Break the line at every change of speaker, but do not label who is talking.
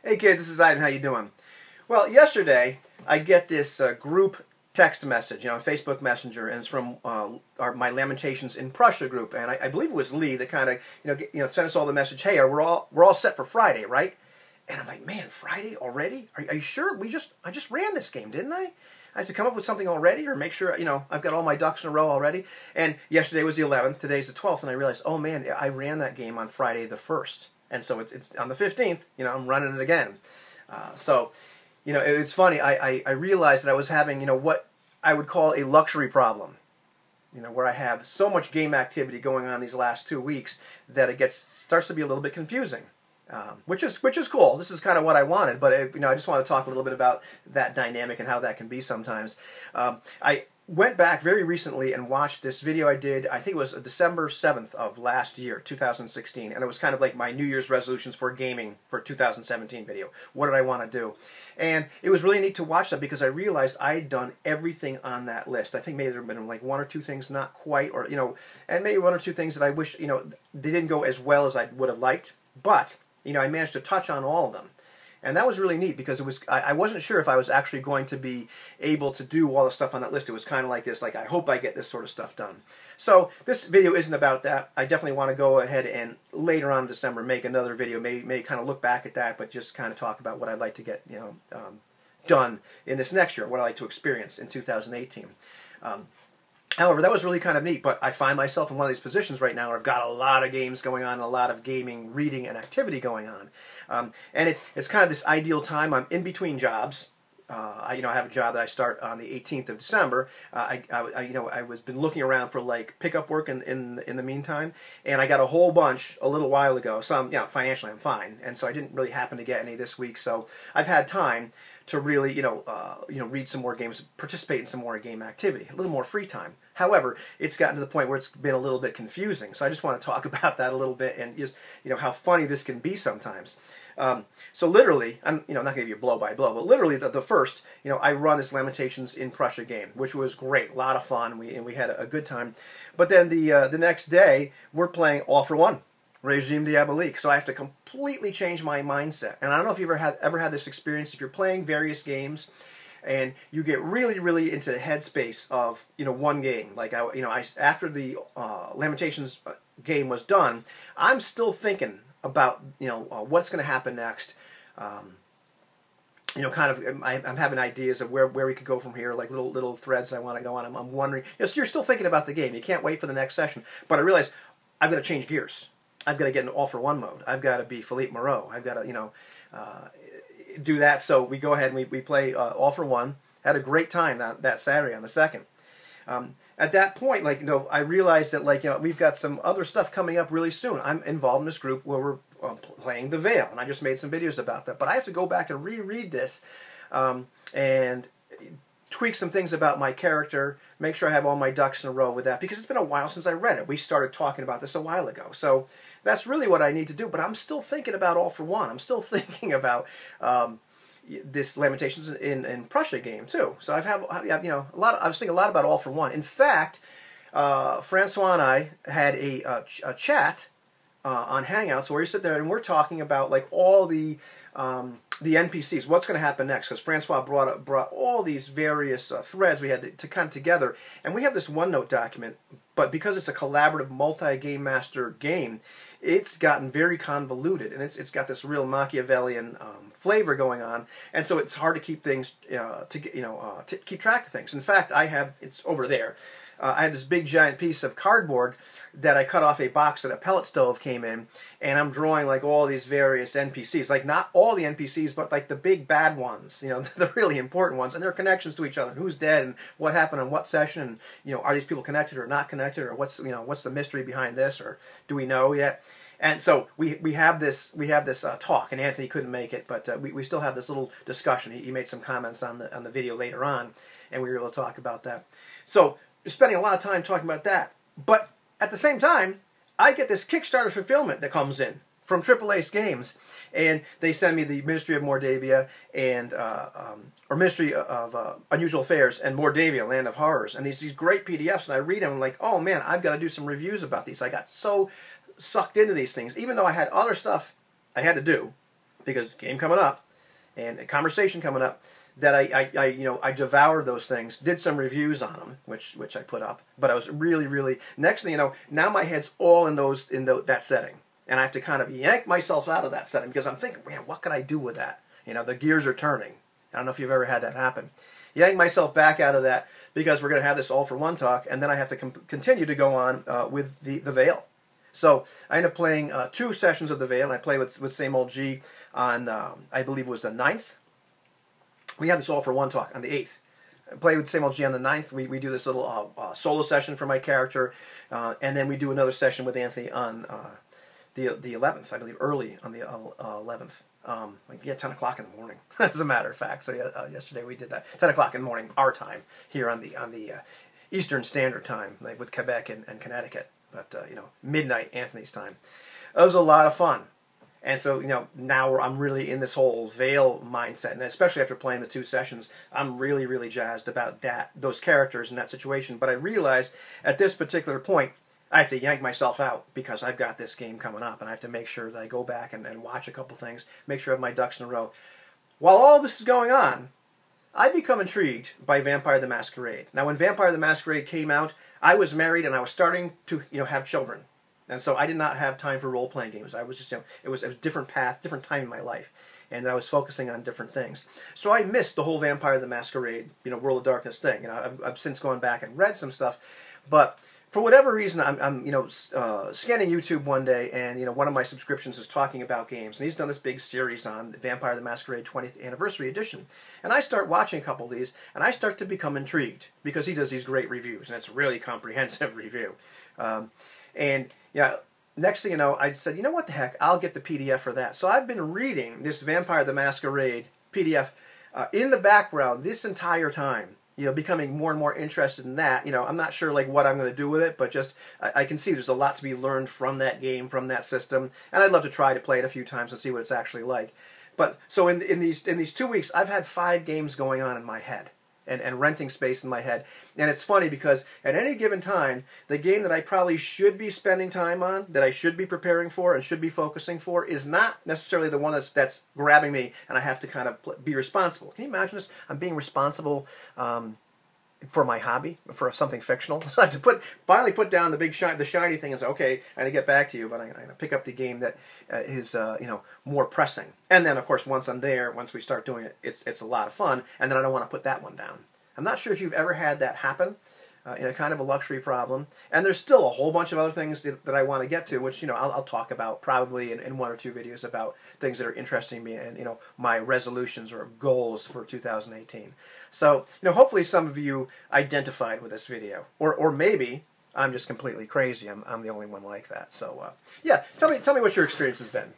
Hey kids, this is Ivan. How you doing? Well, yesterday I get this group text message, Facebook Messenger, and it's from my Lamentations in Prussia group, and I believe it was Lee that kind of sent us all the message. Hey, we're all set for Friday, right? And I'm like, man, Friday already? Are you sure? I just ran this game, didn't I? I have to come up with something already, or make sure I've got all my ducks in a row already. And yesterday was the 11th, today's the 12th, and I realized, oh man, I ran that game on Friday the 1st. And so it's on the 15th, I'm running it again. It's funny, I realized that I was having, what I would call a luxury problem. Where I have so much game activity going on these last 2 weeks that it starts to be a little bit confusing. Which is cool. This is kind of what I wanted, but I just want to talk a little bit about that dynamic and how that can be sometimes. I went back very recently and watched this video I did, I think it was December 7th of last year, 2016, and it was kind of like my New Year's resolutions for gaming for 2017 video. What did I want to do? And it was really neat to watch that because I realized I had done everything on that list. I think maybe there have been like one or two things not quite, or and maybe one or two things that I wish, they didn't go as well as I would have liked, but I managed to touch on all of them. And that was really neat because I wasn't sure if I was actually going to be able to do all the stuff on that list. It was kind of like this, like I hope I get this sort of stuff done. So this video isn't about that. I definitely want to go ahead and later on in December make another video, may kind of look back at that, but just kind of talk about what I'd like to get done in this next year, what I'd like to experience in 2018. However, that was really kind of neat, but I find myself in one of these positions right now where I've got a lot of games going on, a lot of gaming, reading, and activity going on. And it's kind of this ideal time. I'm in between jobs. I have a job that I start on the 18th of December. I was been looking around for like pickup work in the meantime, and I got a whole bunch a little while ago. So financially I'm fine, and so I didn't really happen to get any this week. So I've had time to really read some more games, participate in some more game activity, a little more free time. However, it's gotten to the point where it's been a little bit confusing. So I just want to talk about that a little bit and just how funny this can be sometimes. So literally, I'm not going to give you blow by blow, but literally the first, I run this Lamentations in Prussia game, which was great, a lot of fun, and we had a good time. But then the next day, we're playing All for One, Regime Diabolique. So I have to completely change my mindset. And I don't know if you've ever had this experience. If you're playing various games and you get really, really into the headspace of one game, like after the Lamentations game was done, I'm still thinking about what's going to happen next. I'm having ideas of where we could go from here, like little threads I want to go on. I'm wondering. So you're still thinking about the game. You can't wait for the next session. But I realize I've got to change gears. I've got to get into All for One mode. I've got to be Philippe Moreau. I've got to do that. So we go ahead and we play All for One. Had a great time that Saturday on the 2nd. At that point, I realized that we've got some other stuff coming up really soon. I'm involved in this group where we're playing The Veil, and I just made some videos about that. But I have to go back and reread this and tweak some things about my character, make sure I have all my ducks in a row with that, because it's been a while since I read it. We started talking about this a while ago. So that's really what I need to do. But I'm still thinking about All for One. I'm still thinking about this Lamentations in Prussia game too. So I was thinking a lot about All for One. In fact, Francois and I had a chat on Hangouts where we sit there and we're talking about all the NPCs, what's going to happen next, because Francois brought all these various threads we had to come together, and we have this OneNote document, but because it's a collaborative multi-game master game, it's gotten very convoluted, and it's got this real Machiavellian flavor going on, and so it's hard to keep things to keep track of things. In fact, it's over there. I have this big giant piece of cardboard that I cut off a box that a pellet stove came in, and I'm drawing all these various NPCs, not all the NPCs, but the big bad ones, the really important ones, and their connections to each other, and who's dead, and what happened on what session, and are these people connected or not connected, or what's the mystery behind this, or do we know yet? And so we have this talk, and Anthony couldn't make it, but we still have this little discussion. He made some comments on the video later on, and we were able to talk about that. So we're spending a lot of time talking about that. But at the same time, I get this Kickstarter fulfillment that comes in from Triple Ace Games, and they send me the Ministry of Mordavia and or Ministry of Unusual Affairs and Mordavia, Land of Horrors, and these great PDFs, and I read them and I'm like, oh man, I've got to do some reviews about these. I got so sucked into these things, even though I had other stuff I had to do. because game coming up and a conversation coming up, that I devoured those things, did some reviews on them, which I put up. But I was really next thing you know, now my head's all in that setting, and I have to kind of yank myself out of that setting because I'm thinking, man, what could I do with that? You know, the gears are turning. I don't know if you've ever had that happen. Yank myself back out of that because we're going to have this All for One talk, and then I have to continue to go on with the Veil. So I ended up playing 2 sessions of the Veil. I played with Same Old G on, I believe it was the 9th. We had this All for One talk on the 8th. I played with Same Old G on the 9th. We do this little solo session for my character, and then we do another session with Anthony on the 11th, I believe, early on the 11th. 10 o'clock in the morning, as a matter of fact. So yesterday we did that. 10 o'clock in the morning, our time, here on the Eastern Standard Time, like with Quebec and Connecticut. But, midnight Anthony's time. It was a lot of fun. And so, now I'm really in this whole Veil mindset, and especially after playing the 2 sessions, I'm really jazzed about those characters and that situation. But I realized at this particular point, I have to yank myself out because I've got this game coming up, and I have to make sure that I go back and watch a couple things, make sure I have my ducks in a row. While all this is going on, I become intrigued by Vampire the Masquerade. Now, when Vampire the Masquerade came out, I was married and I was starting to have children. And so I did not have time for role-playing games. I was just, it was a different path, different time in my life. And I was focusing on different things. So I missed the whole Vampire the Masquerade, World of Darkness thing. I've since gone back and read some stuff. But for whatever reason, I'm scanning YouTube one day, and one of my subscriptions is talking about games, and he's done this big series on Vampire the Masquerade 20th Anniversary Edition. And I start watching a couple of these, and I start to become intrigued because he does these great reviews, and it's a really comprehensive review. Next thing you know, I said, what the heck, I'll get the PDF for that. So I've been reading this Vampire the Masquerade PDF in the background this entire time. Becoming more and more interested in that. I'm not sure what I'm going to do with it, but just I can see there's a lot to be learned from that game, from that system, and I'd love to try to play it a few times and see what it's actually like. But so in these 2 weeks, I've had 5 games going on in my head. And renting space in my head. And it's funny because at any given time, the game that I probably should be spending time on, that I should be preparing for and should be focusing for, is not necessarily the one that's grabbing me, and I have to kind of be responsible. Can you imagine this? I'm being responsible for my hobby, for something fictional. So I have to finally put down the shiny thing and say, okay, I'm going to get back to you, but I'm going to pick up the game that is more pressing. And then, of course, once I'm there, once we start doing it, it's a lot of fun, and then I don't want to put that one down. I'm not sure if you've ever had that happen in a kind of a luxury problem. And there's still a whole bunch of other things that I want to get to, which I'll talk about probably in 1 or 2 videos about things that are interesting me and my resolutions or goals for 2018. So hopefully some of you identified with this video, or maybe I'm just completely crazy. I'm the only one like that. So yeah, tell me what your experience has been.